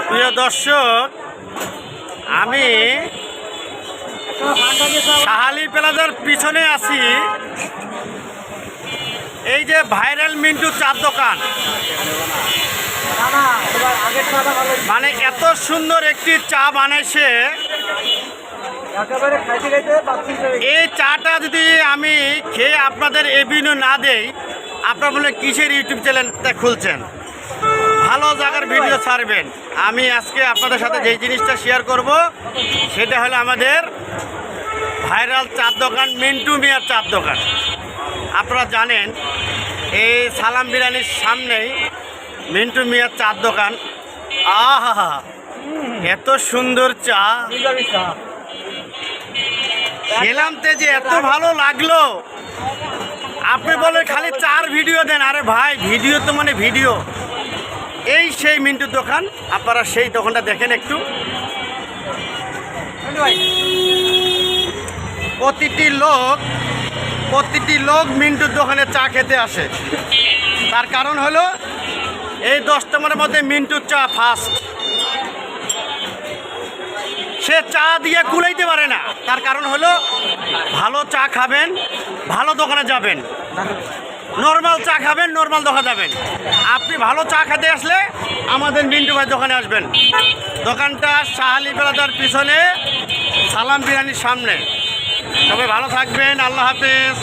প্রিয় দর্শক, আমি শাহালি প্লাজার পিছনে আছি। এই যে ভাইরাল মিন্টু চার দোকান, মানে এত সুন্দর একটি চা বানাইছে। এই চাটা যদি আমি খেয়ে আপনাদের এভিনিউ না দেই, আপনারা বলে কিসের ইউটিউব চ্যানেলটা খুলছেন, ভালো জায়গার ভিডিও ছাড়বেন। আমি আজকে আপনাদের সাথে যেই জিনিসটা শেয়ার করব সেটা হলো আমাদের ভাইরাল চার দোকান, মিন্টু মিয়ার চার দোকান। আপনারা জানেন এই সালাম বিরিয়ানির সামনেই মিন্টু মিয়ার চার দোকান। আহা, এত সুন্দর চা খেলাম তে যে এত ভালো লাগলো। আপনি বলেন খালি চার ভিডিও দেন, আরে ভাই ভিডিও তো মানে ভিডিও। এই সেই মিন্টুর দোকান, আপনারা সেই দোকানটা দেখেন একটু। প্রতিটি লোক মিন্টুর দোকানে চা খেতে আসে। তার কারণ হলো এই 10 নম্বরের মধ্যে মিন্টুর চা ফার্স্ট। সে চা দিয়ে কুলাইতে পারে না, তার কারণ হলো ভালো চা খাবেন ভালো দোকানে যাবেন, নর্মাল চা খাবেন নর্মাল দোকানে যাবেন। আপনি ভালো চা খেতে আসলে আমাদের মিন্টু ভাই দোকানে আসবেন। দোকানটা শাহালি প্লাজার পিছনে সালাম বিরিয়ানির সামনে। সবাই ভালো থাকবেন, আল্লাহ হাফেজ।